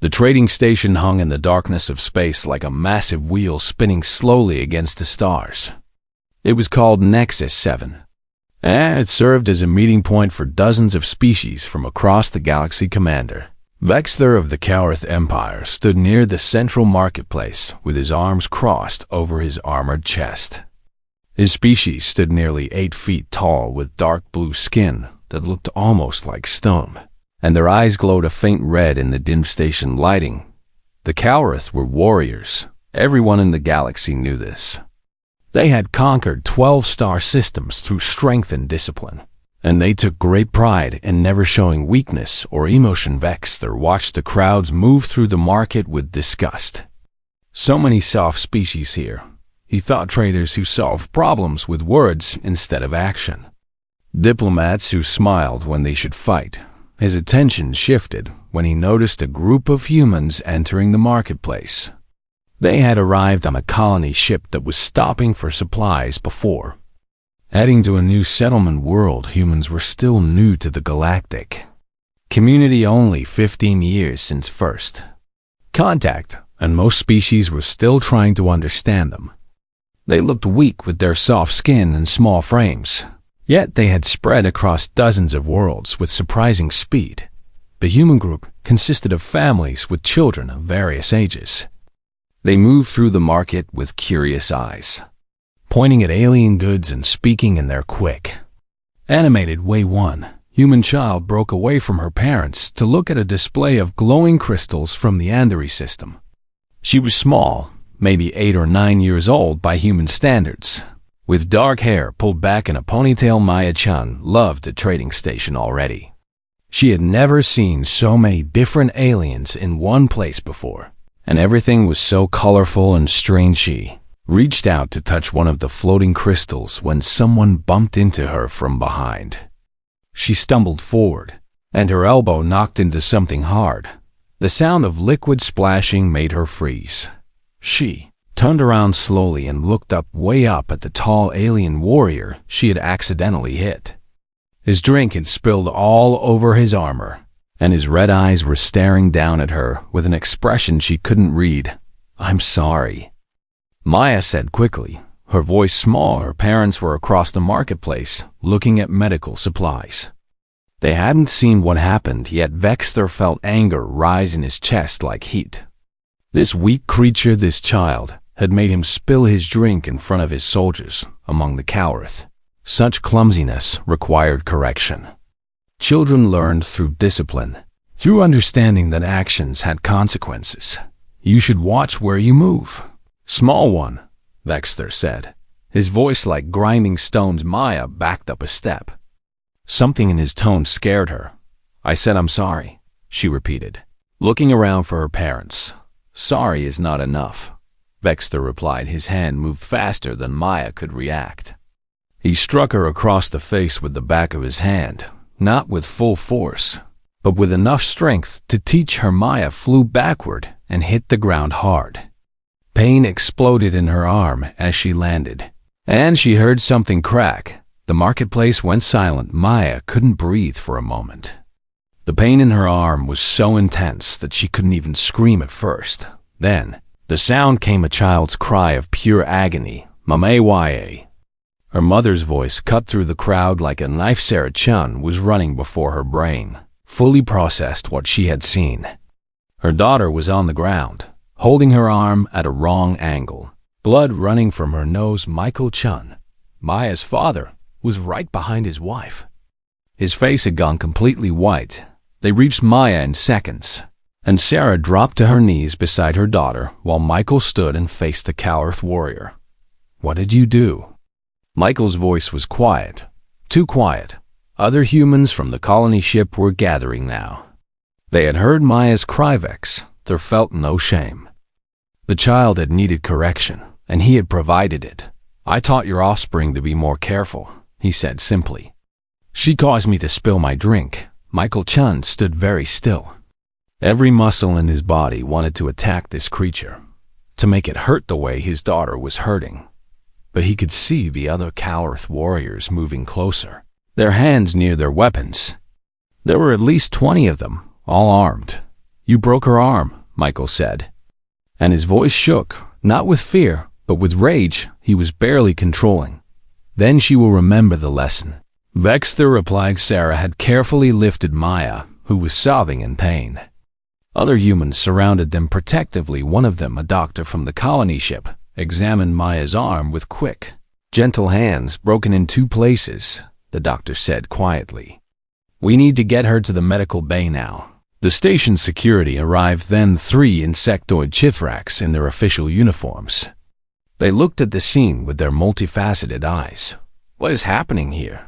The trading station hung in the darkness of space like a massive wheel spinning slowly against the stars. It was called Nexus 7, and it served as a meeting point for dozens of species from across the galaxy. Commander Vexter of the Kaurith Empire stood near the central marketplace with his arms crossed over his armored chest. His species stood nearly 8 feet tall with dark blue skin that looked almost like stone, and their eyes glowed a faint red in the dim station lighting. The Kaurith were warriors. Everyone in the galaxy knew this. They had conquered 12 star systems through strength and discipline, and they took great pride in never showing weakness or emotion. Vexter watched the crowds move through the market with disgust. So many soft species here. He thought traders who solved problems with words instead of action. Diplomats who smiled when they should fight. His attention shifted when he noticed a group of humans entering the marketplace. They had arrived on a colony ship that was stopping for supplies before. Heading to a new settlement world, humans were still new to the galactic community, only 15 years since first contact, and most species were still trying to understand them. They looked weak with their soft skin and small frames, yet they had spread across dozens of worlds with surprising speed. The human group consisted of families with children of various ages. They moved through the market with curious eyes, pointing at alien goods and speaking in their quick, animated way. One human child broke away from her parents to look at a display of glowing crystals from the Andari system. She was small, maybe 8 or 9 years old by human standards, with dark hair pulled back in a ponytail. Maya-chan loved the trading station already. She had never seen so many different aliens in one place before, and everything was so colorful and strange. She reached out to touch one of the floating crystals when someone bumped into her from behind. She stumbled forward, and her elbow knocked into something hard. The sound of liquid splashing made her freeze. She turned around slowly and looked way up at the tall alien warrior she had accidentally hit. His drink had spilled all over his armor, and his red eyes were staring down at her with an expression she couldn't read. "I'm sorry," Maya said quickly, her voice small. Her parents were across the marketplace, looking at medical supplies. They hadn't seen what happened, yet Vexter felt anger rise in his chest like heat. This weak creature, this child, had made him spill his drink in front of his soldiers among the Kaurith. Such clumsiness required correction. Children learned through discipline, through understanding that actions had consequences. "You should watch where you move, small one," Vexter said, his voice like grinding stones. Maya backed up a step. Something in his tone scared her. "I said I'm sorry," she repeated, looking around for her parents. "Sorry is not enough," Vexter replied. His hand moved faster than Maya could react. He struck her across the face with the back of his hand, not with full force, but with enough strength to teach her. Maya flew backward and hit the ground hard. Pain exploded in her arm as she landed, and she heard something crack. The marketplace went silent. Maya couldn't breathe for a moment. The pain in her arm was so intense that she couldn't even scream at first. Then, the sound came, a child's cry of pure agony. "Mama-ya." Her mother's voice cut through the crowd like a knife. Sarah-chan was running before her brain fully processed what she had seen. Her daughter was on the ground, holding her arm at a wrong angle, blood running from her nose. Michael-chan, Maya's father, was right behind his wife. His face had gone completely white. They reached Maya in seconds, and Sarah dropped to her knees beside her daughter while Michael stood and faced the Kaurith warrior. "What did you do?" Michael's voice was quiet, too quiet. Other humans from the colony ship were gathering now. They had heard Maya's cry. Vexter felt no shame. The child had needed correction, and he had provided it. "I taught your offspring to be more careful," he said simply. "She caused me to spill my drink." Michael-chan stood very still. Every muscle in his body wanted to attack this creature, to make it hurt the way his daughter was hurting. But he could see the other Kaurith warriors moving closer, their hands near their weapons. There were at least 20 of them, all armed. You broke her arm, Michael said. And his voice shook, not with fear, but with rage he was barely controlling. Then she will remember the lesson. Vexter replied. Sarah had carefully lifted Maya, who was sobbing in pain. Other humans surrounded them protectively. One of them, a doctor from the colony ship, examined Maya's arm with quick, gentle hands. Broken in 2 places, the doctor said quietly. We need to get her to the medical bay now. The station security arrived then, 3 insectoid Chithraks in their official uniforms. They looked at the scene with their multifaceted eyes. What is happening here?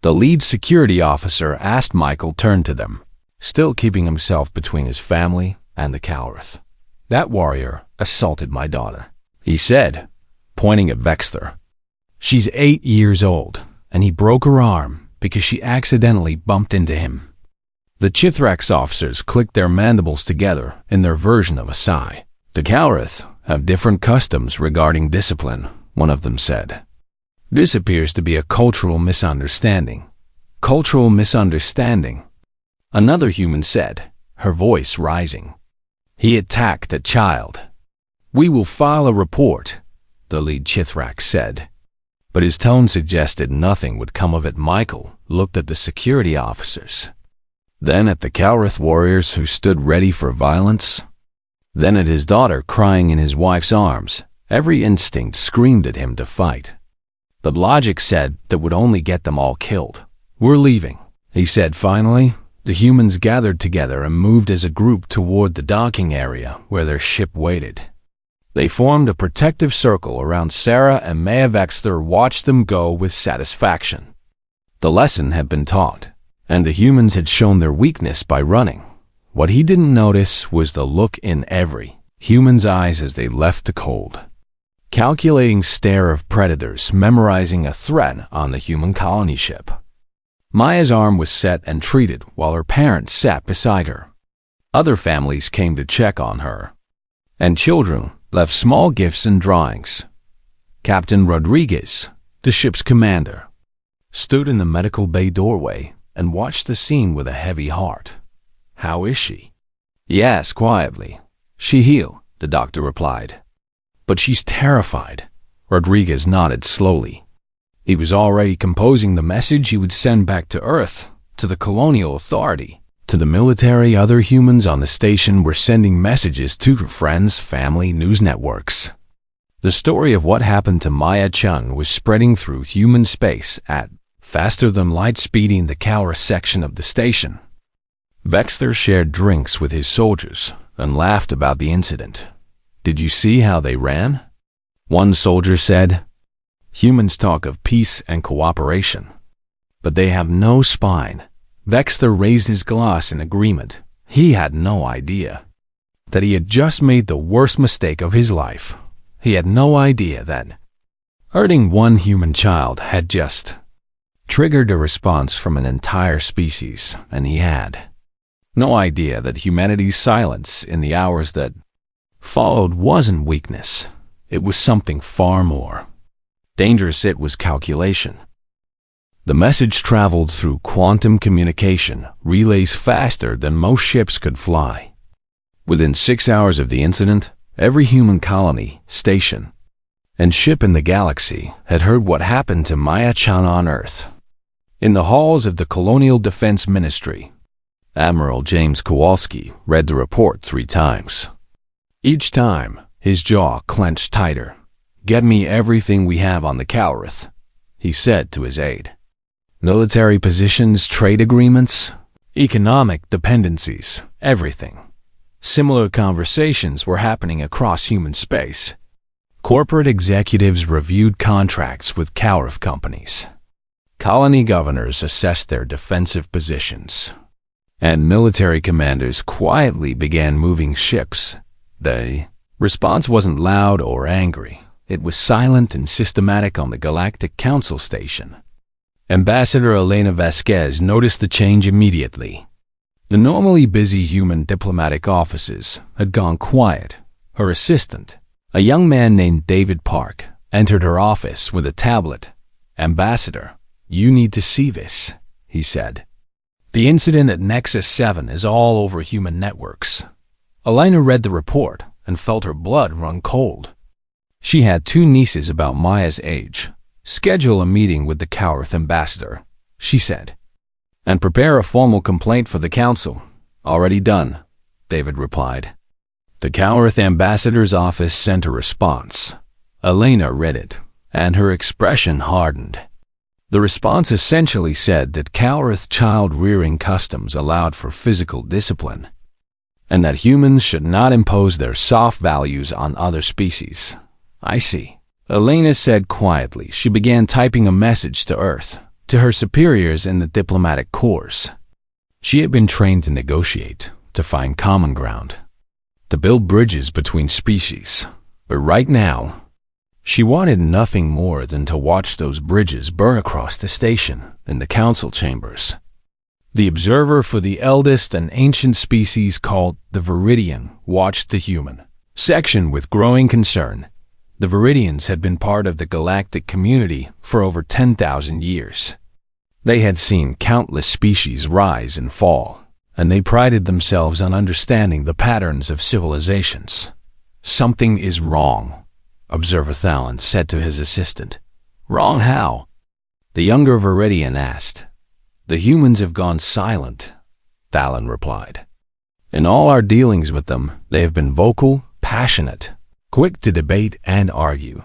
The lead security officer asked. Michael turned to them, still keeping himself between his family and the Calrith. That warrior assaulted my daughter, he said, pointing at Vexter. She's 8 years old, and he broke her arm because she accidentally bumped into him. The Chithrax officers clicked their mandibles together in their version of a sigh. The Calrith have different customs regarding discipline, one of them said. This appears to be a cultural misunderstanding. Cultural misunderstanding, another human said, her voice rising. He attacked a child. We will file a report, the lead Chithrak said. But his tone suggested nothing would come of it. Michael looked at the security officers, then at the Calrith warriors who stood ready for violence, then at his daughter crying in his wife's arms. Every instinct screamed at him to fight. But logic said that would only get them all killed. We're leaving, he said finally. The humans gathered together and moved as a group toward the docking area where their ship waited. They formed a protective circle around Sarah, and Maya. Vexter watched them go with satisfaction. The lesson had been taught, and the humans had shown their weakness by running. What he didn't notice was the look in every human's eyes as they left the cold, calculating stare of predators memorizing a threat on the human colony ship. Maya's arm was set and treated while her parents sat beside her. Other families came to check on her, and children left small gifts and drawings. Captain Rodriguez, the ship's commander, stood in the medical bay doorway and watched the scene with a heavy heart. How is she? He asked quietly. She healed, the doctor replied. But she's terrified. Rodriguez nodded slowly. He was already composing the message he would send back to Earth, to the colonial authority, to the military. Other humans on the station were sending messages to their friends, family, news networks. The story of what happened to Maya Chun was spreading through human space at faster than light speed in the Calra section of the station. Vexter shared drinks with his soldiers and laughed about the incident. Did you see how they ran? One soldier said. Humans talk of peace and cooperation, but they have no spine. Vexter raised his glass in agreement. He had no idea that he had just made the worst mistake of his life. He had no idea that hurting one human child had just triggered a response from an entire species, and he had no idea that humanity's silence in the hours that followed wasn't weakness. It was something far more dangerous. It was calculation. The message traveled through quantum communication relays faster than most ships could fly. Within 6 hours of the incident, every human colony, station, and ship in the galaxy had heard what happened to Maya Chan on Earth. In the halls of the Colonial Defense Ministry, Admiral James Kowalski read the report 3 times. Each time, his jaw clenched tighter. Get me everything we have on the Calrith, he said to his aide. Military positions, trade agreements, economic dependencies, everything. Similar conversations were happening across human space. Corporate executives reviewed contracts with Calrith companies. Colony governors assessed their defensive positions, and military commanders quietly began moving ships. The response wasn't loud or angry. It was silent and systematic on the Galactic Council station. Ambassador Elena Vasquez noticed the change immediately. The normally busy human diplomatic offices had gone quiet. Her assistant, a young man named David Park, entered her office with a tablet. Ambassador, you need to see this, he said. The incident at Nexus 7 is all over human networks. Elena read the report and felt her blood run cold. She had two nieces about Maya's age. Schedule a meeting with the Cowarth ambassador, she said, and prepare a formal complaint for the council. Already done, David replied. The Cowarth ambassador's office sent a response. Elena read it, and her expression hardened. The response essentially said that Cowarth child-rearing customs allowed for physical discipline, and that humans should not impose their soft values on other species. I see, Elena said quietly. She began typing a message to Earth, to her superiors in the diplomatic corps. She had been trained to negotiate, to find common ground, to build bridges between species. But right now, she wanted nothing more than to watch those bridges burn across the station in the council chambers. The observer for the eldest and ancient species called the Viridian watched the human section with growing concern. The Viridians had been part of the galactic community for over 10,000 years. They had seen countless species rise and fall, and they prided themselves on understanding the patterns of civilizations. Something is wrong, Observer Thalen said to his assistant. Wrong how? The younger Viridian asked. The humans have gone silent, Thalen replied. In all our dealings with them, they have been vocal, passionate, quick to debate and argue.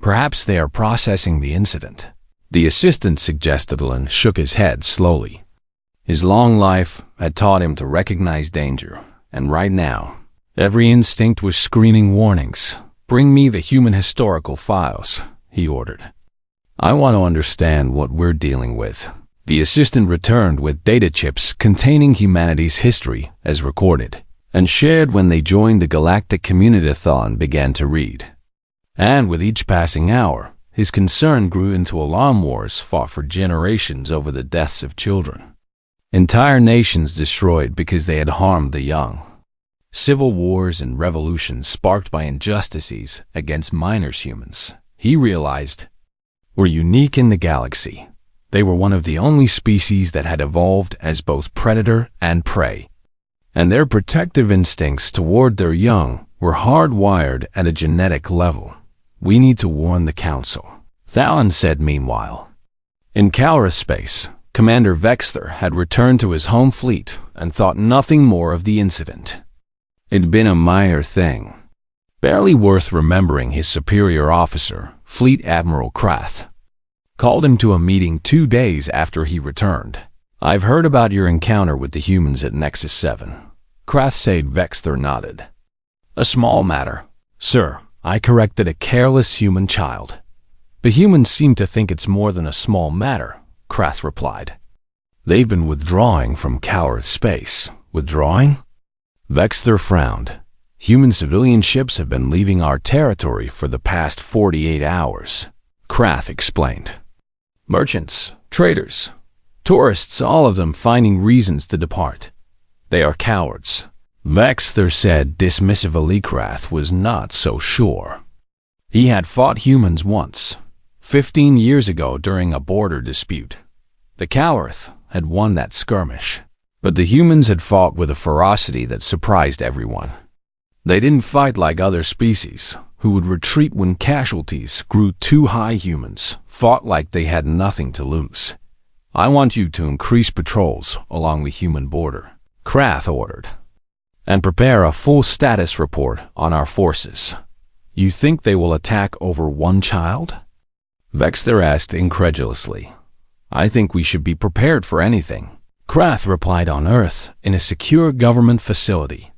Perhaps they are processing the incident. The assistant suggested. Alan shook his head slowly. His long life had taught him to recognize danger, and right now, every instinct was screaming warnings. Bring me the human historical files, he ordered. I want to understand what we're dealing with. The assistant returned with data chips containing humanity's history as recorded, and shared when they joined the Galactic Community-a-thon began to read. And with each passing hour, his concern grew into alarm wars fought for generations over the deaths of children. Entire nations destroyed because they had harmed the young. Civil wars and revolutions sparked by injustices against minor humans. He realized, were unique in the galaxy. They were one of the only species that had evolved as both predator and prey, and their protective instincts toward their young were hardwired at a genetic level. We need to warn the Council, Thalen said meanwhile. In Calra space, Commander Vexter had returned to his home fleet and thought nothing more of the incident. It'd been a minor thing, barely worth remembering. His superior officer, Fleet Admiral Krath, called him to a meeting 2 days after he returned. I've heard about your encounter with the humans at Nexus 7. Krath said. Vexter nodded. A small matter, sir. I corrected a careless human child. The humans seem to think it's more than a small matter, Krath replied. They've been withdrawing from Cowarth space. Withdrawing? Vexter frowned. Human civilian ships have been leaving our territory for the past 48 hours, Krath explained. Merchants, traders, tourists, all of them finding reasons to depart. They are cowards, Vexter said dismissively. Krath was not so sure. He had fought humans once, 15 years ago during a border dispute. The Cowarth had won that skirmish, but the humans had fought with a ferocity that surprised everyone. They didn't fight like other species, who would retreat when casualties grew too high. Humans fought like they had nothing to lose. I want you to increase patrols along the human border, Krath ordered, and prepare a full status report on our forces. You think they will attack over one child? Vexter asked incredulously. I think we should be prepared for anything, Krath replied. On Earth, in a secure government facility,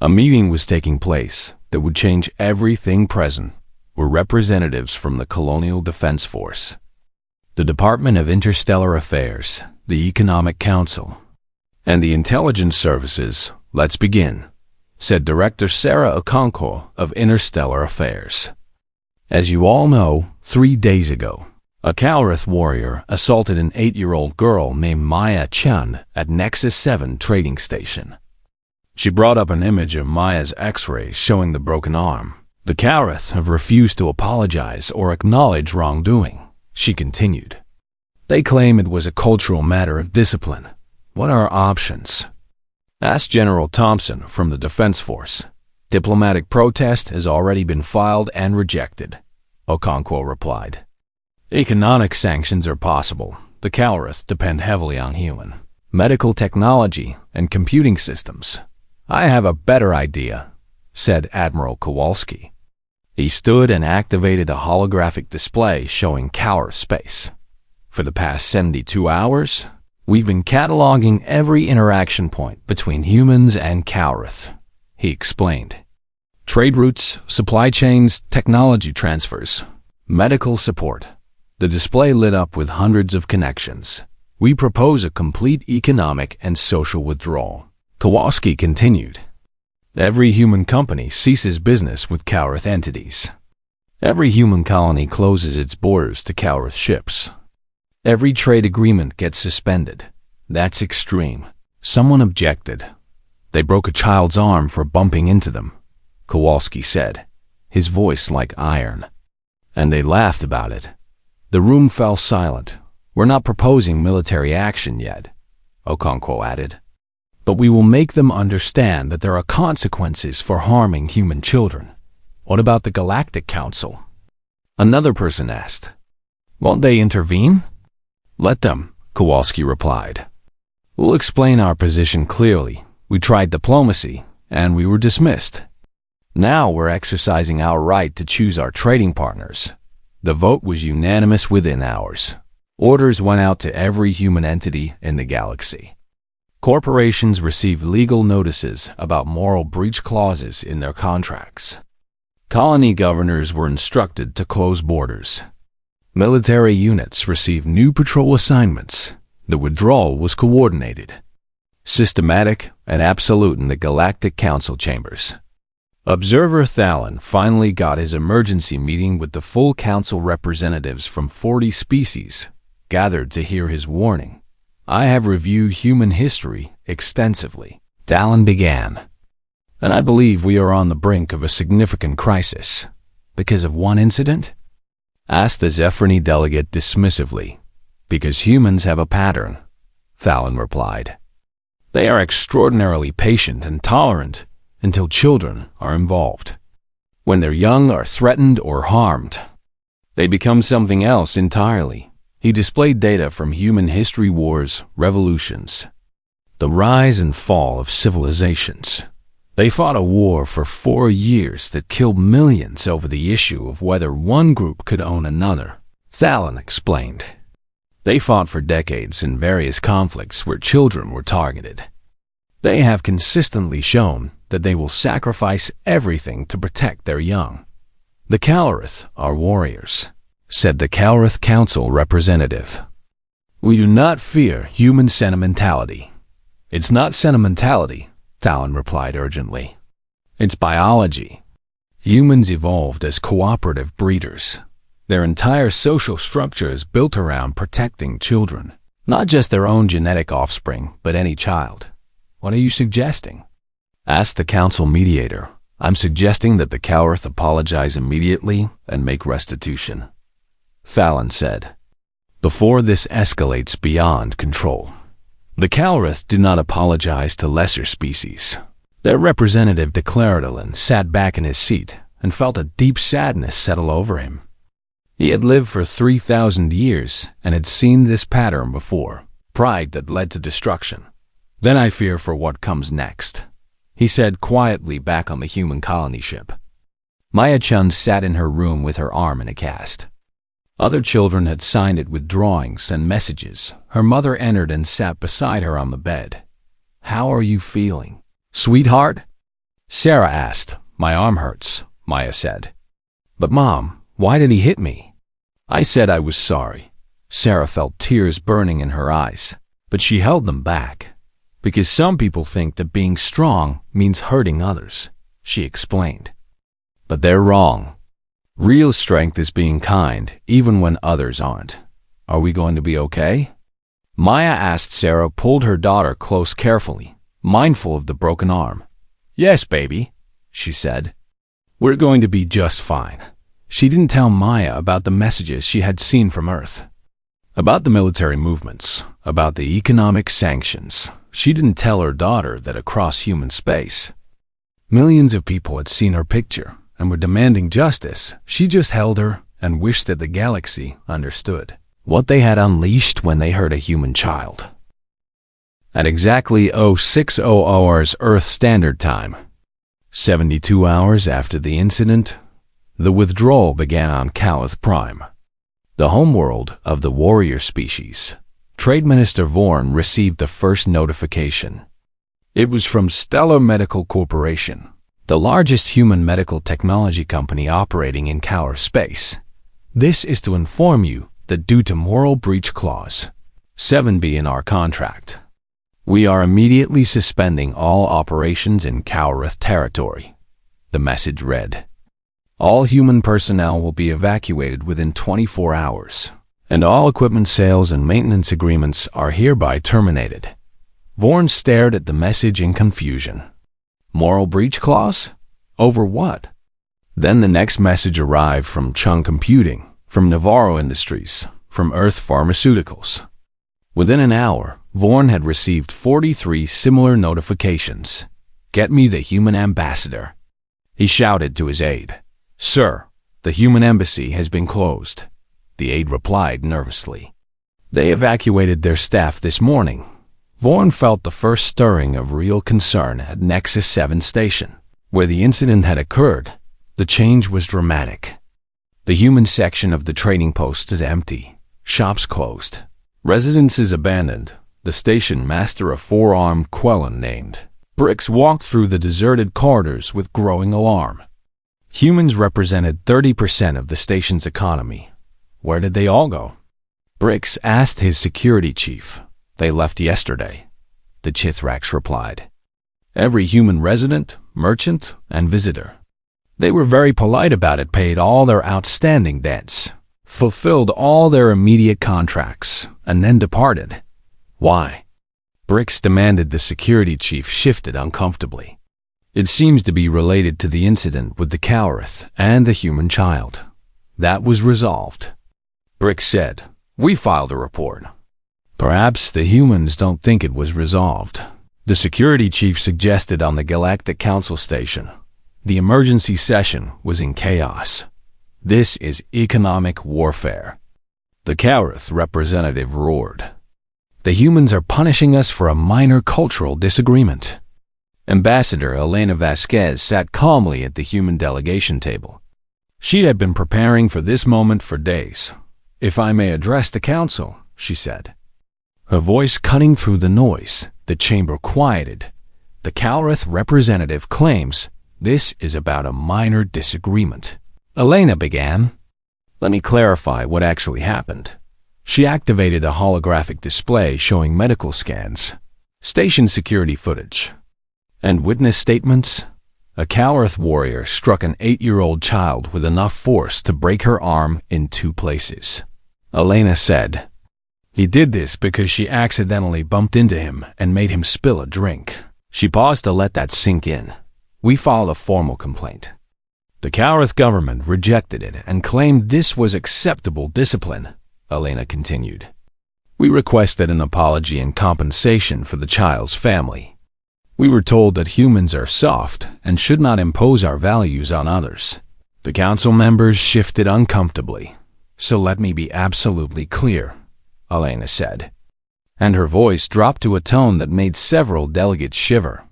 a meeting was taking place that would change everything. Present were representatives from the Colonial Defense Force, the Department of Interstellar Affairs, the Economic Council, and the Intelligence Services. Let's begin, said Director Sarah Okonkwo of Interstellar Affairs. As you all know, 3 days ago, a Calrath warrior assaulted an 8-year-old girl named Maya Chun at Nexus 7 trading station. She brought up an image of Maya's X-rays showing the broken arm. The Calrath have refused to apologize or acknowledge wrongdoing, she continued. They claim it was a cultural matter of discipline. What are our options? Ask General Thompson from the Defense Force. Diplomatic protest has already been filed and rejected, Okonkwo replied. Economic sanctions are possible. The Calrith depend heavily on human medical technology and computing systems. I have a better idea, said Admiral Kowalski. He stood and activated a holographic display showing Calrith space. For the past 72 hours, we've been cataloging every interaction point between humans and Calrith, he explained. Trade routes, supply chains, technology transfers, medical support. The display lit up with hundreds of connections. We propose a complete economic and social withdrawal. Kowalski continued. Every human company ceases business with Calrith entities. Every human colony closes its borders to Calrith ships. Every trade agreement gets suspended. That's extreme. Someone objected. They broke a child's arm for bumping into them, Kowalski said, his voice like iron. And they laughed about it. The room fell silent. We're not proposing military action yet, Okonkwo added. But we will make them understand that there are consequences for harming human children. What about the Galactic Council? Another person asked. Won't they intervene? Let them, Kowalski replied. We'll explain our position clearly. We tried diplomacy, and we were dismissed. Now we're exercising our right to choose our trading partners. The vote was unanimous within hours. Orders went out to every human entity in the galaxy. Corporations received legal notices about moral breach clauses in their contracts. Colony governors were instructed to close borders. Military units received new patrol assignments. The withdrawal was coordinated, systematic, and absolute in the Galactic Council chambers. Observer Thalen finally got his emergency meeting with the full council representatives from 40 species, gathered to hear his warning. I have reviewed human history extensively, Thalen began, and I believe we are on the brink of a significant crisis. Because of one incident? Asked the Zephrony delegate dismissively. Because humans have a pattern, Thalen replied. They are extraordinarily patient and tolerant until children are involved. When their young are threatened or harmed, they become something else entirely. He displayed data from human history wars, revolutions, the rise and fall of civilizations. They fought a war for 4 years that killed millions over the issue of whether one group could own another, Thalen explained. They fought for decades in various conflicts where children were targeted. They have consistently shown that they will sacrifice everything to protect their young. The Calrith are warriors, said the Calrith Council representative. We do not fear human sentimentality. It's not sentimentality, Thalen replied urgently. It's biology. Humans evolved as cooperative breeders. Their entire social structure is built around protecting children, not just their own genetic offspring, but any child. What are you suggesting? Asked the council mediator. I'm suggesting that the Calrith apologize immediately and make restitution, Thalen said, before this escalates beyond control. The Calrith did not apologize to lesser species. Their representative Declaradolin sat back in his seat and felt a deep sadness settle over him. He had lived for 3,000 years and had seen this pattern before, pride that led to destruction. Then I fear for what comes next, he said quietly back on the human colony ship. Maya Chun sat in her room with her arm in a cast. Other children had signed it with drawings and messages. Her mother entered and sat beside her on the bed. How are you feeling, sweetheart? Sarah asked. My arm hurts, Maya said. But Mom, why did he hit me? I said I was sorry. Sarah felt tears burning in her eyes, but she held them back. Because some people think that being strong means hurting others, she explained. But they're wrong. Real strength is being kind, even when others aren't. Are we going to be okay? Maya asked. Sarah pulled her daughter close carefully, mindful of the broken arm. Yes, baby, she said. We're going to be just fine. She didn't tell Maya about the messages she had seen from Earth. About the military movements, about the economic sanctions. She didn't tell her daughter that across human space, millions of people had seen her picture and were demanding justice. She just held her and wished that the galaxy understood what they had unleashed when they hurt a human child. At exactly 0600 hours Earth Standard Time, 72 hours after the incident, the withdrawal began on Calith Prime, the homeworld of the warrior species. Trade Minister Vorn received the first notification. It was from Stellar Medical Corporation, the largest human medical technology company operating in Calith space. This is to inform you that due to Moral Breach Clause 7B in our contract, we are immediately suspending all operations in Calith territory. The message read, all human personnel will be evacuated within 24 hours, and all equipment sales and maintenance agreements are hereby terminated. Vorn stared at the message in confusion. Moral breach clause? Over what? Then the next message arrived from Chung Computing, from Navarro Industries, from Earth Pharmaceuticals. Within an hour, Vorn had received 43 similar notifications. Get me the human ambassador. He shouted to his aide, Sir, the human embassy has been closed. The aide replied nervously. They evacuated their staff this morning. Vorn felt the first stirring of real concern at Nexus 7 station, where the incident had occurred. The change was dramatic. The human section of the trading post stood empty, shops closed, residences abandoned. The station master, a four-armed Quellan named Brix, walked through the deserted corridors with growing alarm. Humans represented 30% of the station's economy. Where did they all go? Brix asked his security chief. They left yesterday, the Chithrax replied. Every human resident, merchant, and visitor. They were very polite about it, paid all their outstanding debts, fulfilled all their immediate contracts, and then departed. Why? Brix demanded. The security chief shifted uncomfortably. It seems to be related to the incident with the Calith and the human child. That was resolved. Brix said, we filed a report. Perhaps the humans don't think it was resolved. The security chief suggested on the Galactic Council station. The emergency session was in chaos. This is economic warfare. The Calith representative roared. The humans are punishing us for a minor cultural disagreement. Ambassador Elena Vasquez sat calmly at the human delegation table. She had been preparing for this moment for days. If I may address the council, she said. Her voice cutting through the noise, the chamber quieted. The Calith representative claims this is about a minor disagreement. Elena began. Let me clarify what actually happened. She activated a holographic display showing medical scans, station security footage, and witness statements. A Calith warrior struck an 8-year-old child with enough force to break her arm in 2 places. Elena said, he did this because she accidentally bumped into him and made him spill a drink. She paused to let that sink in. We filed a formal complaint. The Calith government rejected it and claimed this was acceptable discipline, Elena continued. We requested an apology and compensation for the child's family. We were told that humans are soft and should not impose our values on others. The council members shifted uncomfortably. So let me be absolutely clear, Elena said, and her voice dropped to a tone that made several delegates shiver.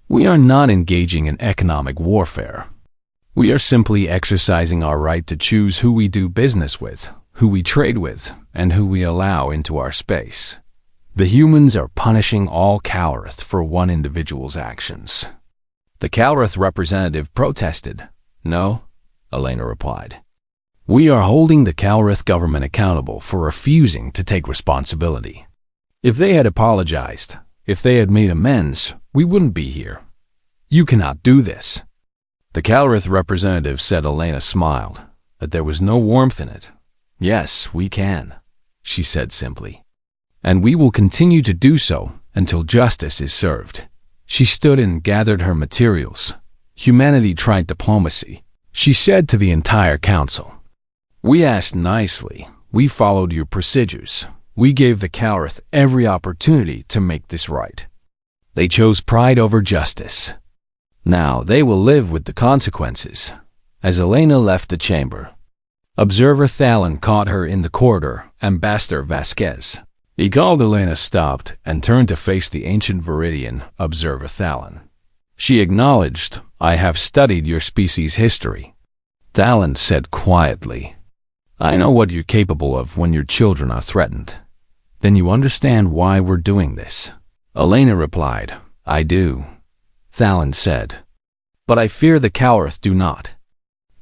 We are not engaging in economic warfare. We are simply exercising our right to choose who we do business with, who we trade with, and who we allow into our space. The humans are punishing all Calith for one individual's actions. The Calith representative protested. No, Elena replied. We are holding the Calith government accountable for refusing to take responsibility. If they had apologized, if they had made amends, we wouldn't be here. You cannot do this. The Calith representative said. Elena smiled, but there was no warmth in it. Yes, we can, she said simply. And we will continue to do so until justice is served. She stood and gathered her materials. Humanity tried diplomacy. She said to the entire council, we asked nicely, We followed your procedures. We gave the Calrith every opportunity to make this right. They chose pride over justice. Now they will live with the consequences. As Elena left the chamber, Observer Thalen caught her in the corridor. Ambassador Vasquez. He called Elena, stopped, and turned to face the ancient Viridian, Observer Thalen. She acknowledged, "I have studied your species' history." Thalen said quietly, "I know what you're capable of when your children are threatened." "Then you understand why we're doing this?" Elena replied, "I do." Thalen said, "But I fear the Calrith do not.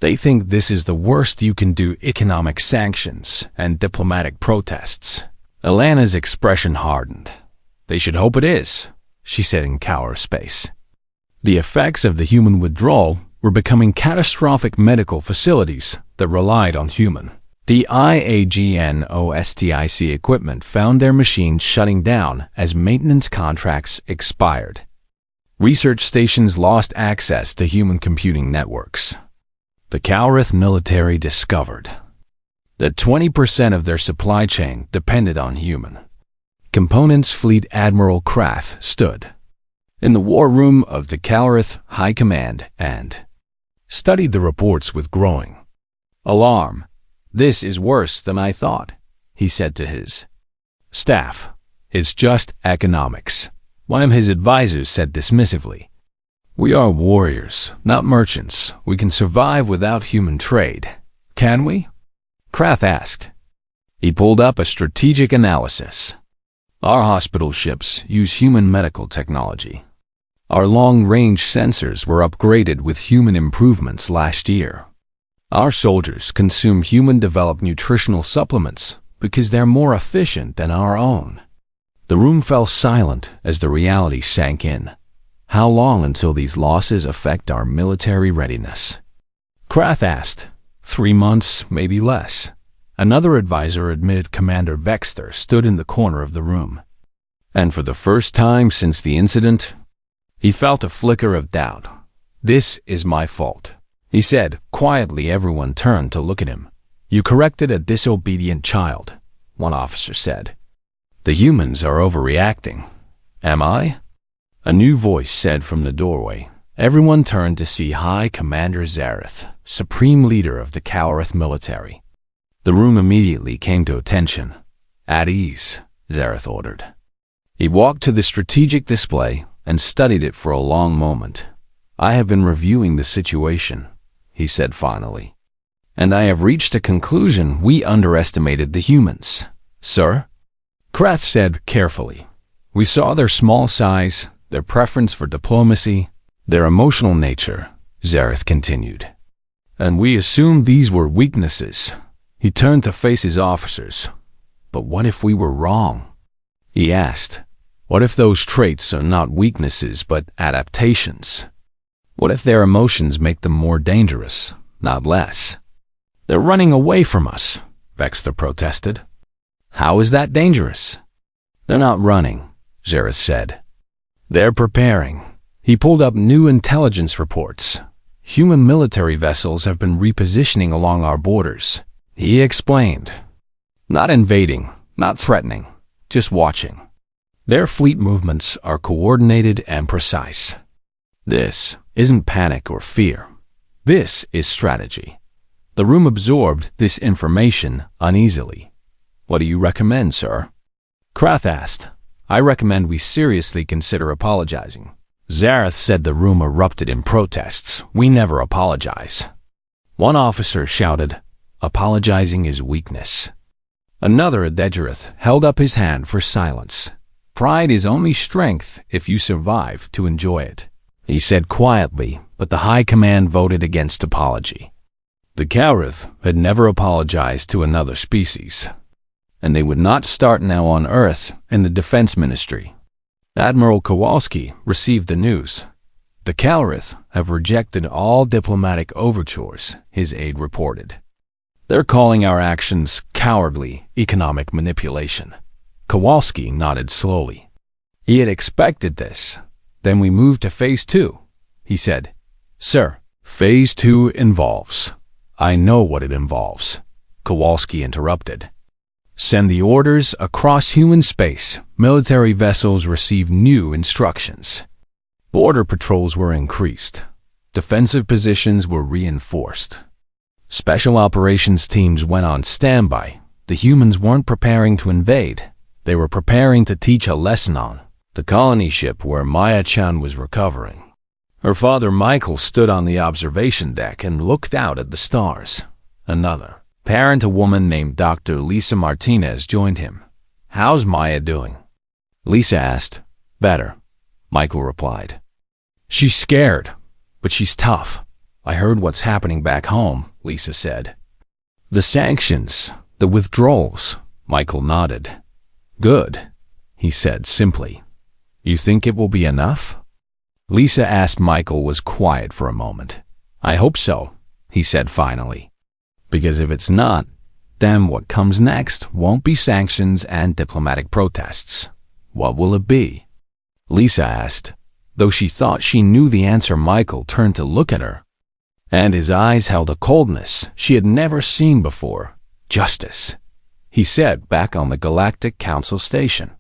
They think this is the worst you can do: economic sanctions and diplomatic protests." Elena's expression hardened. "They should hope it is," she said in Cower Space. The effects of the human withdrawal were becoming catastrophic. Medical facilities that relied on human diagnostic equipment found their machines shutting down as maintenance contracts expired. Research stations lost access to human computing networks. The Calrith military discovered that 20% of their supply chain depended on human components. Fleet Admiral Krath stood in the war room of the Calrith High Command and studied the reports with growing alarm. "This is worse than I thought," he said to his staff. "It's just economics," one of his advisors said dismissively. "We are warriors, not merchants. We can survive without human trade, can we?" Krath asked. He pulled up a strategic analysis. "Our hospital ships use human medical technology. Our long-range sensors were upgraded with human improvements last year. Our soldiers consume human-developed nutritional supplements because they're more efficient than our own." The room fell silent as the reality sank in. How long until these losses affect our military readiness? Krath asked. 3 months, maybe less. Another advisor admitted. Commander Vexter stood in the corner of the room. And for the first time since the incident, he felt a flicker of doubt. "This is my fault," he said quietly. Everyone turned to look at him. "You corrected a disobedient child," one officer said. "The humans are overreacting." "Am I?" A new voice said from the doorway. Everyone turned to see High Commander Zareth, supreme leader of the Calrith military. The room immediately came to attention. "At ease," Zareth ordered. He walked to the strategic display and studied it for a long moment. "I have been reviewing the situation," he said finally, "and I have reached a conclusion. We underestimated the humans." "Sir?" Krath said carefully. "We saw their small size, their preference for diplomacy, their emotional nature," Zareth continued. "And we assumed these were weaknesses." He turned to face his officers. "But what if we were wrong?" he asked. "What if those traits are not weaknesses but adaptations? What if their emotions make them more dangerous, not less?" "They're running away from us," Vexter protested. "How is that dangerous?" "They're not running," Zareth said. "They're preparing." He pulled up new intelligence reports. "Human military vessels have been repositioning along our borders," he explained. "Not invading, not threatening, just watching. Their fleet movements are coordinated and precise. This isn't panic or fear. This is strategy." The room absorbed this information uneasily. "What do you recommend, sir?" Krath asked. "I recommend we seriously consider apologizing." Zareth said. The room erupted in protests. "We never apologize." One officer shouted, "Apologizing is weakness." Another, Adedgereth, held up his hand for silence. "Pride is only strength if you survive to enjoy it," he said quietly, but the High Command voted against apology. The Calrith had never apologized to another species, and they would not start now on Earth in the Defense Ministry. Admiral Kowalski received the news. "The Calrith have rejected all diplomatic overtures," his aide reported. "They're calling our actions cowardly economic manipulation." Kowalski nodded slowly. He had expected this. "Then we move to Phase 2, he said. "Sir, Phase 2 involves—" "I know what it involves," Kowalski interrupted. Send the orders across human space. Military vessels receive new instructions. Border patrols were increased. Defensive positions were reinforced. Special operations teams went on standby. The humans weren't preparing to invade. They were preparing to teach a lesson on the colony ship where Maya-chan was recovering. Her father Michael stood on the observation deck and looked out at the stars. Another parent, a woman named Dr. Lisa Martinez, joined him. "How's Maya doing?" Lisa asked. "Better," Michael replied. "She's scared, but she's tough. I heard what's happening back home," Lisa said. "The sanctions, the withdrawals," Michael nodded. "Good," he said simply. "You think it will be enough?" Lisa asked. Michael was quiet for a moment. "I hope so," he said finally. "Because if it's not, then what comes next won't be sanctions and diplomatic protests. What will it be?" Lisa asked. Though she thought she knew the answer, Michael turned to look at her, and his eyes held a coldness she had never seen before. "Justice," he said back on the Galactic Council station.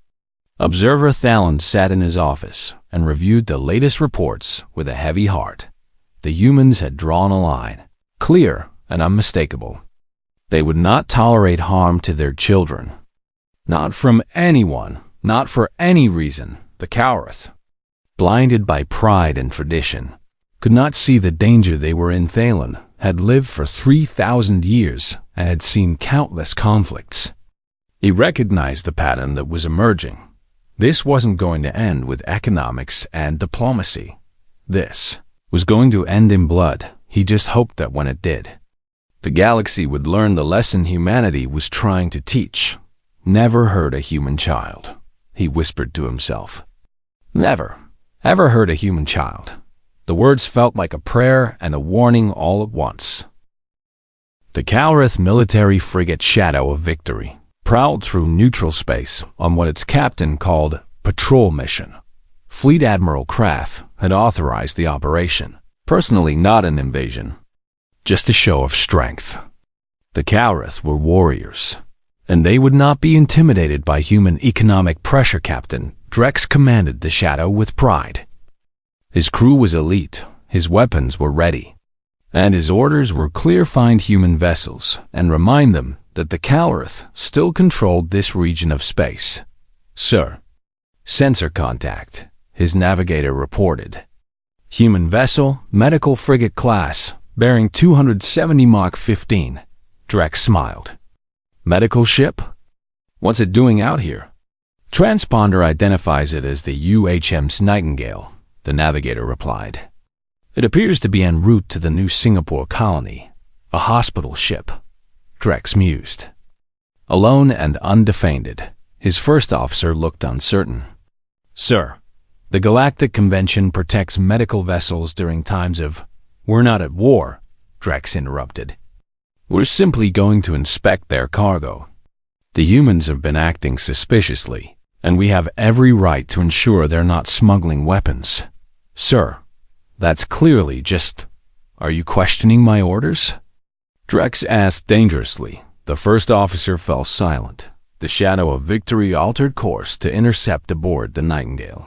Observer Thalon sat in his office and reviewed the latest reports with a heavy heart. The humans had drawn a line, clear and unmistakable. They would not tolerate harm to their children. Not from anyone, not for any reason. The Cowrath, blinded by pride and tradition, could not see the danger they were in. Thalon had lived for 3,000 years and had seen countless conflicts. He recognized the pattern that was emerging. This wasn't going to end with economics and diplomacy. This was going to end in blood. He just hoped that when it did, the galaxy would learn the lesson humanity was trying to teach. "Never hurt a human child," he whispered to himself. "Never, ever hurt a human child." The words felt like a prayer and a warning all at once. The Cowrath military frigate Shadow of Victory prowled through neutral space on what its captain called patrol mission. Fleet Admiral Krath had authorized the operation, personally, not an invasion, just a show of strength. The Cowrath were warriors, and they would not be intimidated by human economic pressure. Captain Drex commanded the Shadow with pride. His crew was elite, his weapons were ready, and his orders were clear: find human vessels and remind them that the Cowrath still controlled this region of space. "Sir." "Sensor contact," his navigator reported. "Human vessel, medical frigate class, bearing 270 Mach 15. Drex smiled. "Medical ship? What's it doing out here?" "Transponder identifies it as the UHM's Nightingale," the navigator replied. "It appears to be en route to the new Singapore colony, a hospital ship," Drex mused. Alone and undefended, his first officer looked uncertain. "Sir, the Galactic Convention protects medical vessels during times of—" "We're not at war," Drex interrupted. "We're simply going to inspect their cargo. The humans have been acting suspiciously, and we have every right to ensure they're not smuggling weapons." "Sir, that's clearly just— Are you questioning my orders?" Drex asked dangerously. The first officer fell silent. The Shadow of Victory altered course to intercept aboard the Nightingale.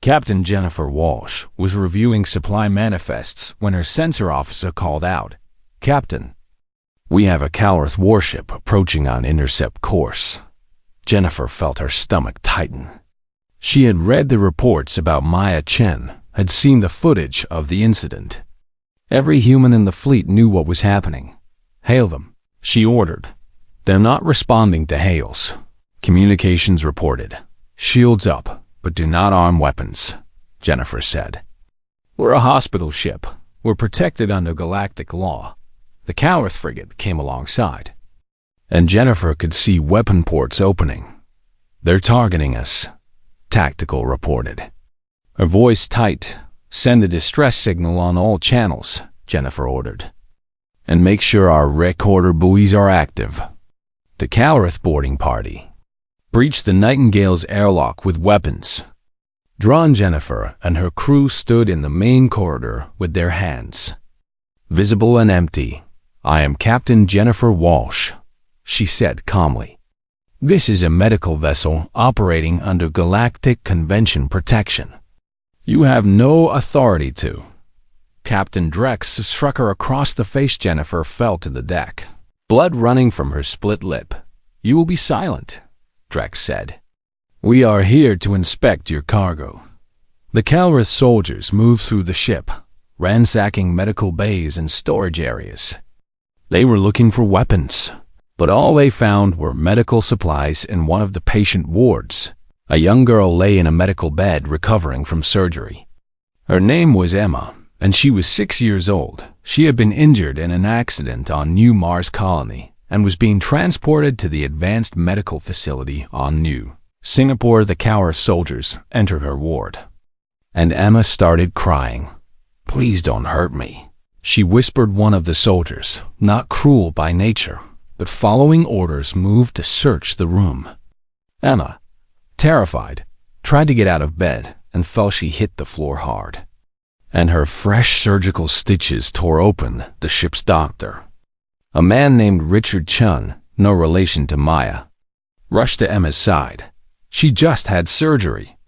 Captain Jennifer Walsh was reviewing supply manifests when her sensor officer called out, "Captain, we have a Cowrath warship approaching on intercept course." Jennifer felt her stomach tighten. She had read the reports about Maya Chen, had seen the footage of the incident. Every human in the fleet knew what was happening. "Hail them," she ordered. "They're not responding to hails." Communications reported, "Shields up, but do not arm weapons," Jennifer said. "We're a hospital ship. We're protected under galactic law." The Cowrath frigate came alongside, and Jennifer could see weapon ports opening. "They're targeting us," Tactical reported. Her voice tight. "Send a distress signal on all channels," Jennifer ordered. "And make sure our recorder buoys are active." The Cowrath boarding party breached the Nightingale's airlock with weapons. Drawn Jennifer and her crew stood in the main corridor with their hands visible and empty. "I am Captain Jennifer Walsh," she said calmly. This is a medical vessel operating under Galactic Convention protection. You have no authority to. Captain Drex struck her across the face. Jennifer fell to the deck, blood running from her split lip. You will be silent, Drex said. We are here to inspect your cargo. The Calrith soldiers moved through the ship, ransacking medical bays and storage areas. They were looking for weapons, but all they found were medical supplies in one of the patient wards. A young girl lay in a medical bed recovering from surgery. Her name was Emma, and she was 6 years old. She had been injured in an accident on New Mars Colony and was being transported to the advanced medical facility on New Singapore. The Calrith soldiers entered her ward, and Emma started crying. Please don't hurt me, she whispered. One of the soldiers, not cruel by nature, but following orders, moved to search the room. Emma, terrified, tried to get out of bed and fell. She hit the floor hard, and her fresh surgical stitches tore open the ship's doctor. A man named Richard Chun, no relation to Maya, rushed to Emma's side. She just had surgery.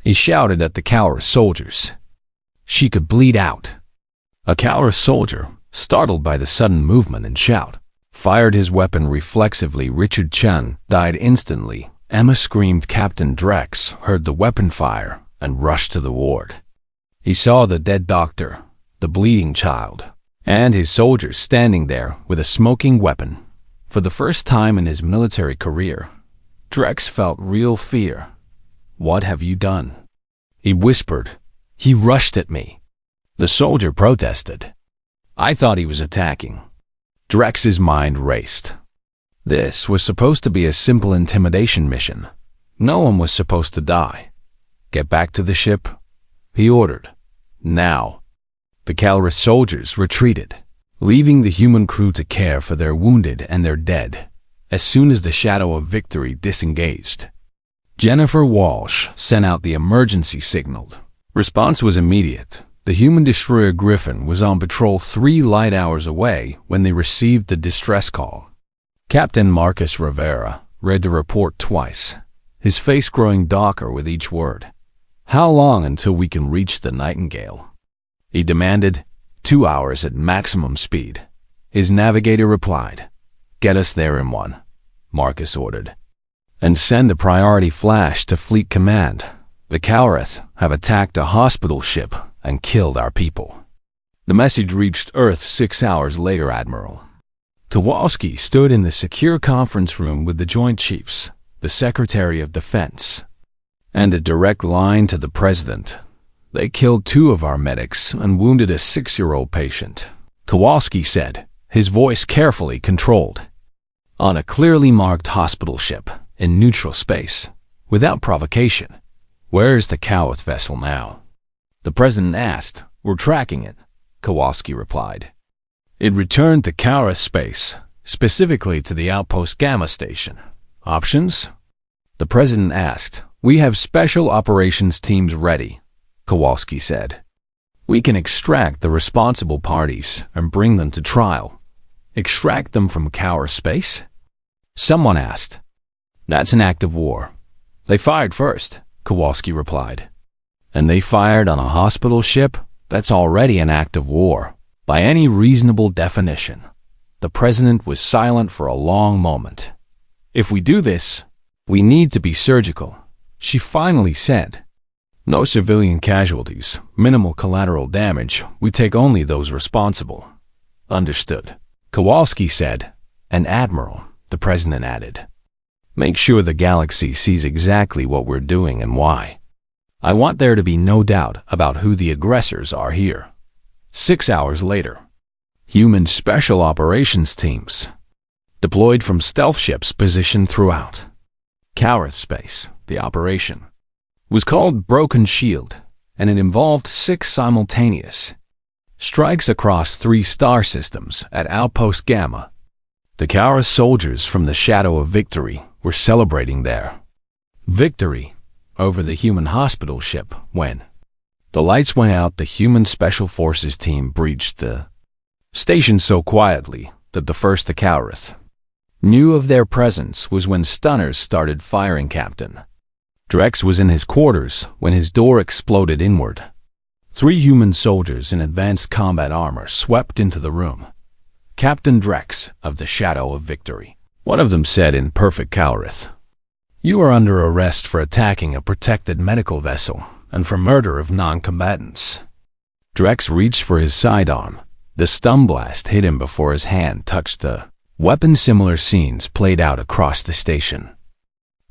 He shouted at the Calrith soldiers. She could bleed out. A Calrith soldier, startled by the sudden movement and shout, fired his weapon reflexively. Richard Chun died instantly. Emma screamed. Captain Drex heard the weapon fire and rushed to the ward. He saw the dead doctor, the bleeding child, and his soldiers standing there with a smoking weapon. For the first time in his military career, Drex felt real fear. What have you done? He whispered. He rushed at me. The soldier protested. I thought he was attacking. Drex's mind raced. This was supposed to be a simple intimidation mission. No one was supposed to die. Get back to the ship, he ordered. Now. The Calrith soldiers retreated, leaving the human crew to care for their wounded and their dead. As soon as the shadow of victory disengaged, Jennifer Walsh sent out the emergency signal. Response was immediate. The human destroyer Griffin was on patrol 3 light hours away when they received the distress call. Captain Marcus Rivera read the report twice, his face growing darker with each word. How long until we can reach the Nightingale? He demanded. 2 hours at maximum speed. His navigator replied. Get us there in 1, Marcus ordered. And send a priority flash to Fleet Command. The Calrith have attacked a hospital ship and killed our people. The message reached Earth 6 hours later. Admiral Kowalski stood in the secure conference room with the Joint Chiefs, the Secretary of Defense, and a direct line to the President. They killed 2 of our medics and wounded a 6-year-old patient, Kowalski said, his voice carefully controlled. On a clearly marked hospital ship in neutral space, without provocation. Where is the Calrith vessel now? The President asked. We're tracking it, Kowalski replied. It returned to Calrith space, specifically to the Outpost Gamma Station. Options? The President asked. We have special operations teams ready, Kowalski said. We can extract the responsible parties and bring them to trial. Extract them from Calrith space? Someone asked. That's an act of war. They fired first, Kowalski replied. And they fired on a hospital ship? That's already an act of war, by any reasonable definition. The President was silent for a long moment. If we do this, we need to be surgical, she finally said. No civilian casualties, minimal collateral damage. We take only those responsible. Understood, Kowalski said. And Admiral, the President added, make sure the galaxy sees exactly what we're doing and why. I want there to be no doubt about who the aggressors are here. 6 hours later, human special operations teams deployed from stealth ships positioned throughout Calrith space. The operation was called Broken Shield, and it involved 6 simultaneous strikes across 3 star systems at Outpost Gamma. The Calrith soldiers from the Shadow of Victory were celebrating their victory over the human hospital ship when the lights went out. The human special forces team breached the station so quietly that the first Calrith Knew of their presence was when stunners started firing Captain. Drex was in his quarters when his door exploded inward. 3 human soldiers in advanced combat armor swept into the room. Captain Drex of the Shadow of Victory. One of them said in perfect Cowrith, "You are under arrest for attacking a protected medical vessel and for murder of non-combatants." Drex reached for his sidearm. The stun blast hit him before his hand touched the weapon. Similar scenes played out across the station.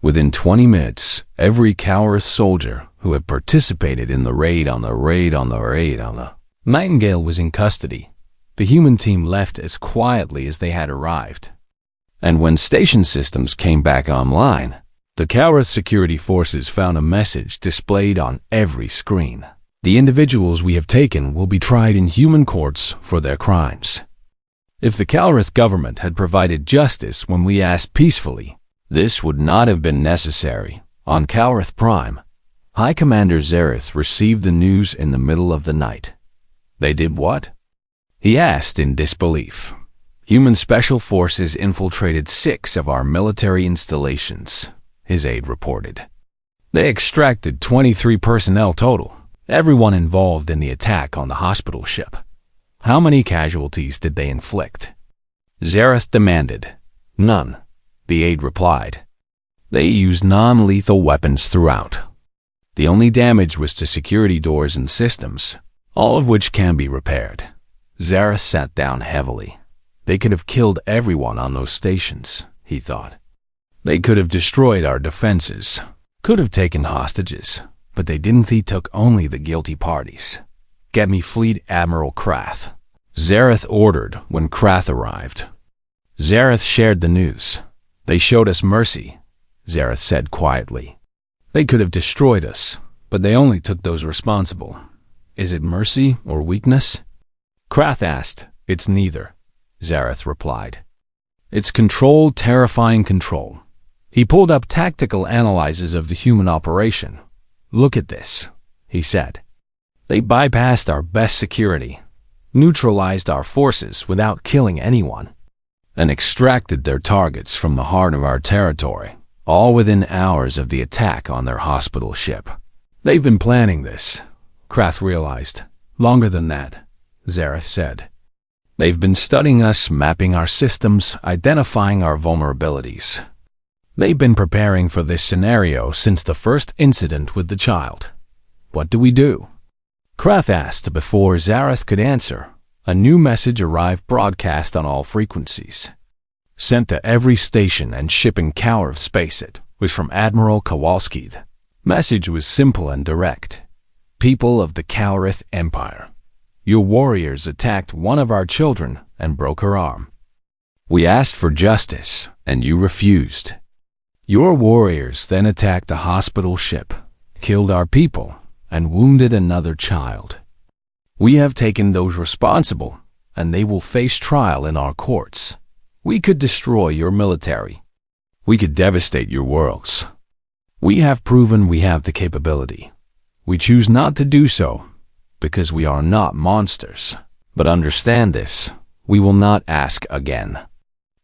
Within 20 minutes, every Cowrith soldier who had participated in the raid on the Nightingale was in custody. The human team left as quietly as they had arrived. And when station systems came back online, the Cowrith security forces found a message displayed on every screen. The individuals we have taken will be tried in human courts for their crimes. If the Cowrith government had provided justice when we asked peacefully, this would not have been necessary. On Cowrith Prime, High Commander Zareth received the news in the middle of the night. They did what? He asked in disbelief. Human special forces infiltrated 6 of our military installations, his aide reported. They extracted 23 personnel total, everyone involved in the attack on the hospital ship. How many casualties did they inflict? Zareth demanded. None, the aide replied. They used non-lethal weapons throughout. The only damage was to security doors and systems, all of which can be repaired. Zareth sat down heavily. They could have killed everyone on those stations, he thought. They could have destroyed our defenses, could have taken hostages, but they didn't. They took only the guilty parties. Get me Fleet Admiral Krath, Zareth ordered when Krath arrived. Zareth shared the news. They showed us mercy, Zareth said quietly. They could have destroyed us, but they only took those responsible. Is it mercy or weakness? Krath asked. It's neither, Zareth replied. It's controlled, terrifying control. He pulled up tactical analyses of the human operation. Look at this, he said. They bypassed our best security, neutralized our forces without killing anyone, and extracted their targets from the heart of our territory, all within hours of the attack on their hospital ship. They've been planning this, Krath realized. Longer than that, Zareth said. They've been studying us, mapping our systems, identifying our vulnerabilities. They've been preparing for this scenario since the first incident with the child. What do we do? Krath asked before Zareth could answer. A new message arrived broadcast on all frequencies. Sent to every station and ship in Cowrith space. It was from Admiral Kowalski. The message was simple and direct. People of the Cowrith Empire, your warriors attacked one of our children and broke her arm. We asked for justice, and you refused. Your warriors then attacked a hospital ship, killed our people, and wounded another child. We have taken those responsible, and they will face trial in our courts. We could destroy your military. We could devastate your worlds. We have proven we have the capability. We choose not to do so, because we are not monsters. But understand this, we will not ask again.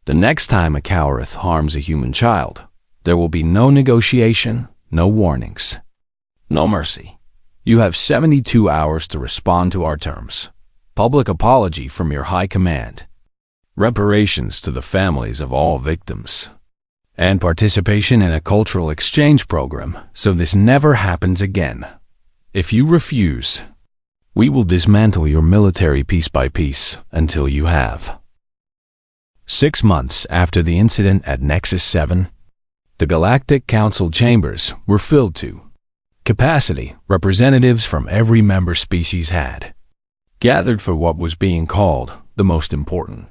The next time a Cowrith harms a human child, there will be no negotiation, no warnings, no mercy. You have 72 hours to respond to our terms. Public apology from your high command. Reparations to the families of all victims. And participation in a cultural exchange program so this never happens again. If you refuse, we will dismantle your military piece by piece until you have. 6 months after the incident at Nexus 7, the Galactic Council chambers were filled to capacity. Representatives from every member species had gathered for what was being called the most important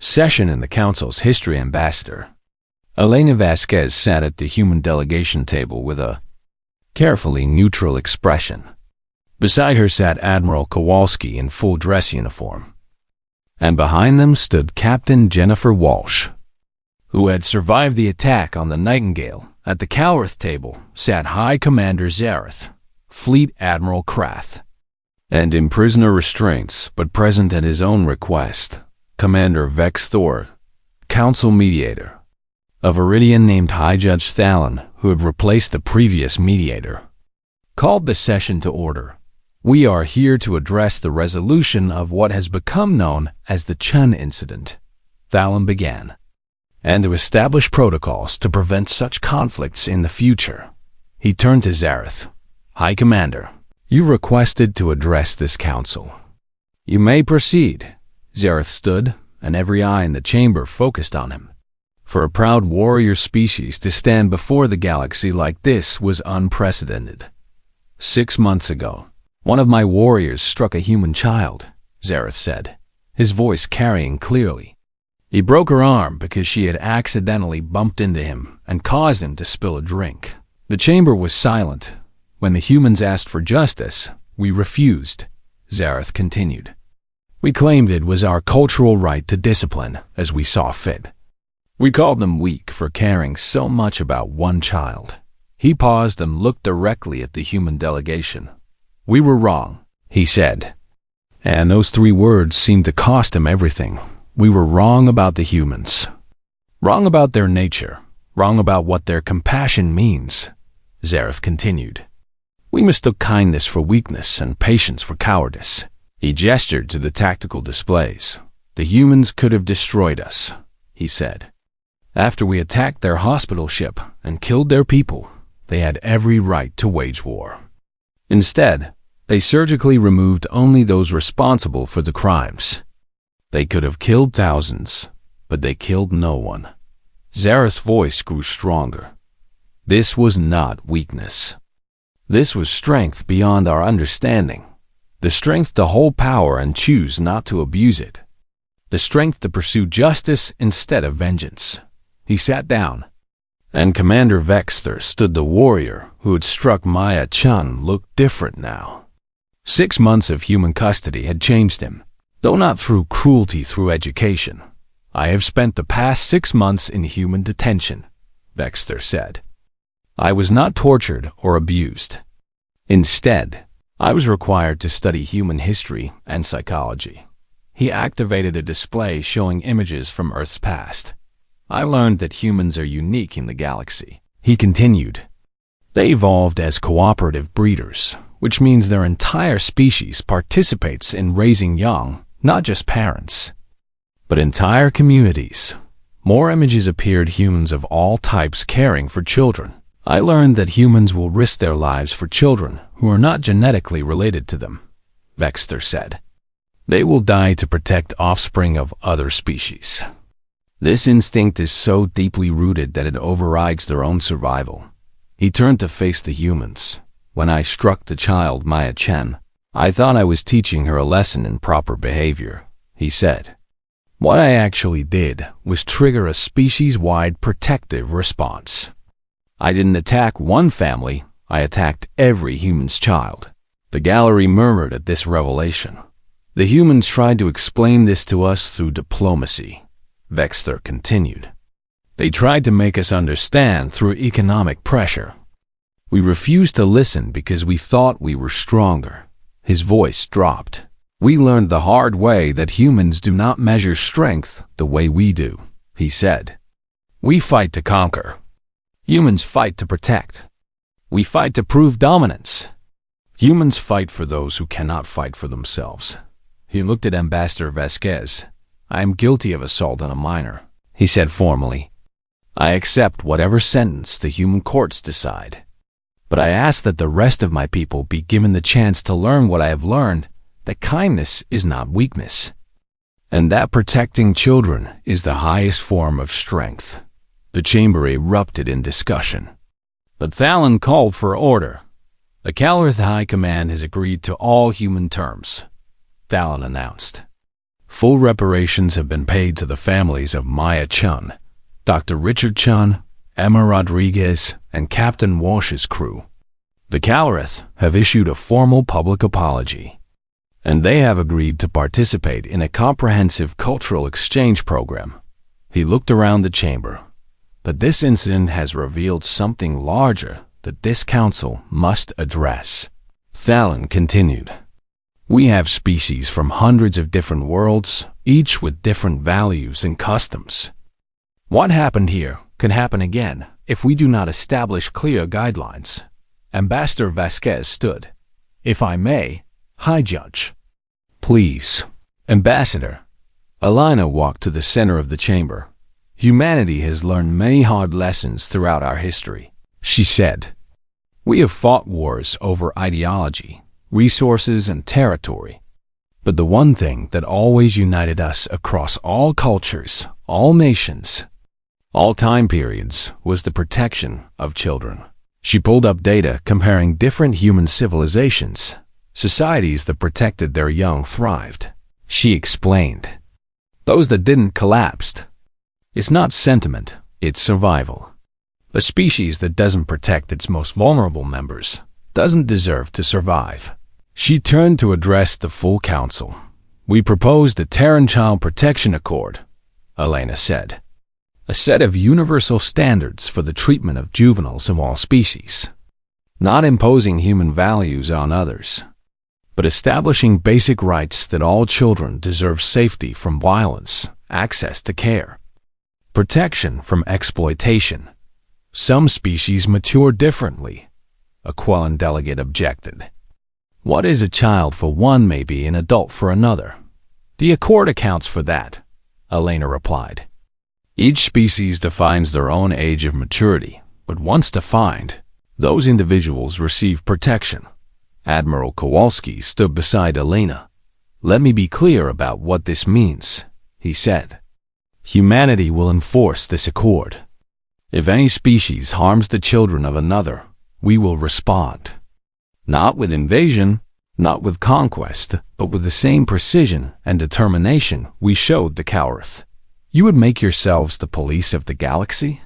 session in the Council's history. Ambassador Elena Vasquez sat at the human delegation table with a carefully neutral expression. Beside her sat Admiral Kowalski in full dress uniform. And behind them stood Captain Jennifer Walsh, who had survived the attack on the Nightingale. At the Cowrith table sat High Commander Zareth, Fleet Admiral Krath, and in prisoner restraints, but present at his own request, Commander Vex Thor, council mediator, a Viridian named High Judge Thalen, who had replaced the previous mediator, called the session to order. We are here to address the resolution of what has become known as the Chun incident, Thalen began, and to establish protocols to prevent such conflicts in the future. He turned to Zareth. High Commander, you requested to address this council. You may proceed. Zareth stood, and every eye in the chamber focused on him. For a proud warrior species to stand before the galaxy like this was unprecedented. 6 months ago, one of my warriors struck a human child, Zareth said, his voice carrying clearly. He broke her arm because she had accidentally bumped into him and caused him to spill a drink. The chamber was silent. When the humans asked for justice, we refused, Zareth continued. We claimed it was our cultural right to discipline as we saw fit. We called them weak for caring so much about one child. He paused and looked directly at the human delegation. We were wrong, he said. And those 3 words seemed to cost him everything. We were wrong about the humans. Wrong about their nature. Wrong about what their compassion means, Zareth continued. We mistook kindness for weakness and patience for cowardice. He gestured to the tactical displays. The humans could have destroyed us, he said. After we attacked their hospital ship and killed their people, they had every right to wage war. Instead, they surgically removed only those responsible for the crimes. They could have killed thousands, but they killed no one. Zareth's voice grew stronger. This was not weakness. This was strength beyond our understanding. The strength to hold power and choose not to abuse it. The strength to pursue justice instead of vengeance. He sat down, and Commander Vexter stood. The warrior who had struck Maya Chun looked different now. 6 months of human custody had changed him, though not through cruelty, through education. I have spent the past 6 months in human detention, Vexter said. I was not tortured or abused. Instead, I was required to study human history and psychology. He activated a display showing images from Earth's past. I learned that humans are unique in the galaxy. He continued. They evolved as cooperative breeders, which means their entire species participates in raising young, not just parents, but entire communities. More images appeared, humans of all types caring for children. I learned that humans will risk their lives for children who are not genetically related to them, Vexter said. They will die to protect offspring of other species. This instinct is so deeply rooted that it overrides their own survival. He turned to face the humans. When I struck the child Maya Chen, I thought I was teaching her a lesson in proper behavior, he said. What I actually did was trigger a species-wide protective response. I didn't attack one family, I attacked every human's child. The gallery murmured at this revelation. The humans tried to explain this to us through diplomacy, Vexter continued. They tried to make us understand through economic pressure. We refused to listen because we thought we were stronger. His voice dropped. We learned the hard way that humans do not measure strength the way we do, he said. We fight to conquer. Humans fight to protect. We fight to prove dominance. Humans fight for those who cannot fight for themselves. He looked at Ambassador Vasquez. I am guilty of assault on a minor, he said formally. I accept whatever sentence the human courts decide. But I ask that the rest of my people be given the chance to learn what I have learned, that kindness is not weakness, and that protecting children is the highest form of strength. The chamber erupted in discussion. But Thalen called for order. The Calorith High Command has agreed to all human terms, Thalen announced. Full reparations have been paid to the families of Maya Chun, Dr. Richard Chun, Emma Rodriguez, and Captain Walsh's crew. The Calorith have issued a formal public apology, and they have agreed to participate in a comprehensive cultural exchange program. He looked around the chamber. But this incident has revealed something larger that this council must address. Thalen continued. We have species from hundreds of different worlds, each with different values and customs. What happened here could happen again if we do not establish clear guidelines. Ambassador Vasquez stood. If I may, High Judge. Please. Ambassador. Alina walked to the center of the chamber. Humanity has learned many hard lessons throughout our history, she said. We have fought wars over ideology, resources, and territory. But the one thing that always united us across all cultures, all nations, all time periods was the protection of children. She pulled up data comparing different human civilizations. Societies that protected their young thrived. She explained. Those that didn't collapsed. It's not sentiment, it's survival. A species that doesn't protect its most vulnerable members doesn't deserve to survive. She turned to address the full council. We proposed the Terran Child Protection Accord, Alina said. A set of universal standards for the treatment of juveniles of all species. Not imposing human values on others, but establishing basic rights that all children deserve: safety from violence, access to care, protection from exploitation. Some species mature differently, a Quellan delegate objected. What is a child for one may be an adult for another. The Accord accounts for that, Alina replied. Each species defines their own age of maturity, but once defined, those individuals receive protection. Admiral Kowalski stood beside Alina. Let me be clear about what this means, he said. Humanity will enforce this accord. If any species harms the children of another, we will respond. Not with invasion, not with conquest, but with the same precision and determination we showed the Cowrith. You would make yourselves the police of the galaxy?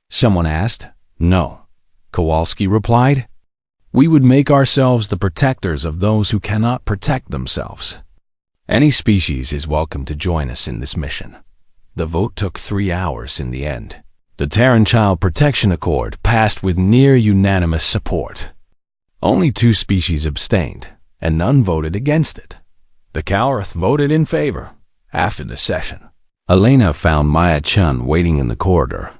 Someone asked. No, Kowalski replied. We would make ourselves the protectors of those who cannot protect themselves. Any species is welcome to join us in this mission. The vote took 3 hours in the end. The Terran Child Protection Accord passed with near unanimous support. Only 2 species abstained, and none voted against it. The Cowrith voted in favor. After the session, Alina found Maya Chun waiting in the corridor.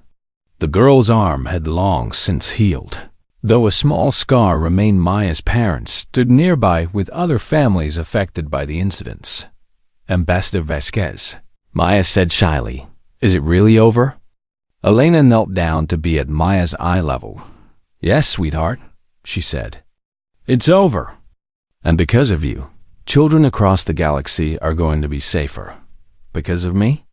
The girl's arm had long since healed. Though a small scar remained, Maya's parents stood nearby with other families affected by the incidents. Ambassador Vasquez, Maya said shyly, is it really over? Alina knelt down to be at Maya's eye level. Yes, sweetheart, she said. It's over. And because of you, children across the galaxy are going to be safer. Because of me?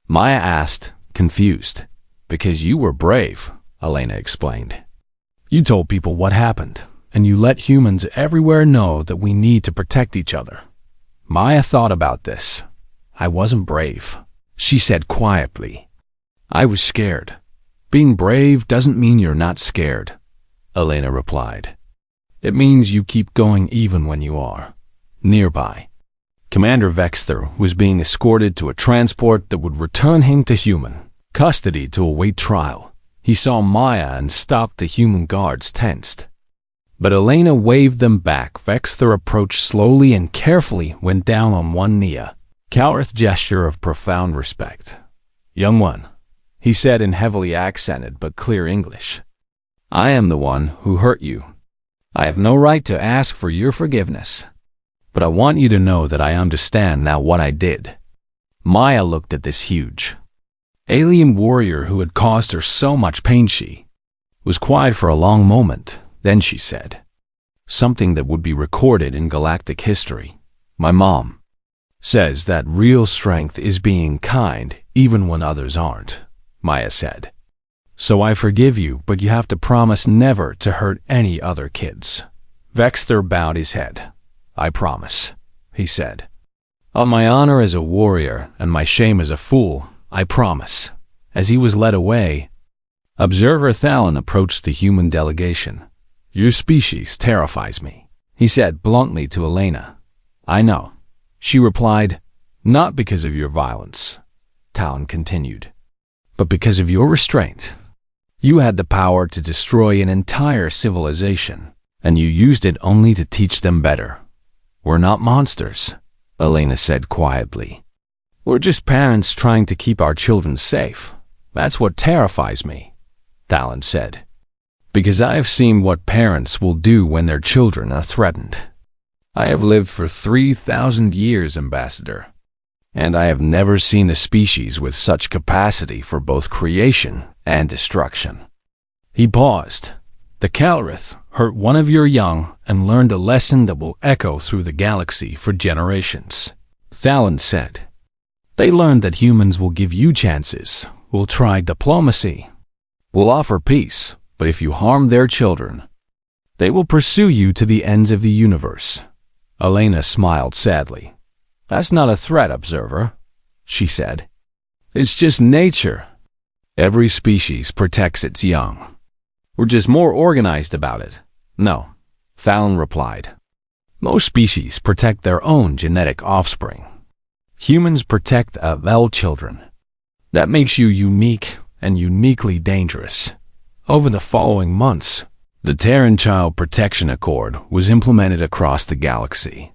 Maya asked, confused. Because you were brave, Alina explained. You told people what happened, and you let humans everywhere know that we need to protect each other. Maya thought about this. I wasn't brave, she said quietly. I was scared. Being brave doesn't mean you're not scared, Alina replied. It means you keep going even when you are. Nearby, Commander Vexter was being escorted to a transport that would return him to human custody to await trial. He saw Maya and stopped the human guards tensed. But Alina waved them back. Vexter approached slowly and carefully, went down on one knee. Cowrith gesture of profound respect. Young one, he said in heavily accented but clear English. I am the one who hurt you. I have no right to ask for your forgiveness. But I want you to know that I understand now what I did. Maya looked at this huge alien warrior who had caused her so much pain. She was quiet for a long moment. Then she said, something that would be recorded in galactic history. My mom says that real strength is being kind even when others aren't, Maya said. So I forgive you, but you have to promise never to hurt any other kids. Vexter bowed his head. I promise, he said. On my honor as a warrior and my shame as a fool, I promise. As he was led away, Observer Thalon approached the human delegation. Your species terrifies me, he said bluntly to Alina. I know, she replied. Not because of your violence, Talon continued, but because of your restraint. You had the power to destroy an entire civilization, and you used it only to teach them better. We're not monsters, Alina said quietly. We're just parents trying to keep our children safe. That's what terrifies me, Talon said, because I have seen what parents will do when their children are threatened. I have lived for 3,000 years, Ambassador, and I have never seen a species with such capacity for both creation and destruction. He paused. The Calrith hurt one of your young and learned a lesson that will echo through the galaxy for generations, Talon said. They learned that humans will give you chances, will try diplomacy, will offer peace, but if you harm their children, they will pursue you to the ends of the universe. Elena smiled sadly. That's not a threat, Observer, she said. It's just nature. Every species protects its young. We're just more organized about it. No, Fallon replied. Most species protect their own genetic offspring. Humans protect their children. That makes you unique and uniquely dangerous. Over the following months, the Terran Child Protection Accord was implemented across the galaxy.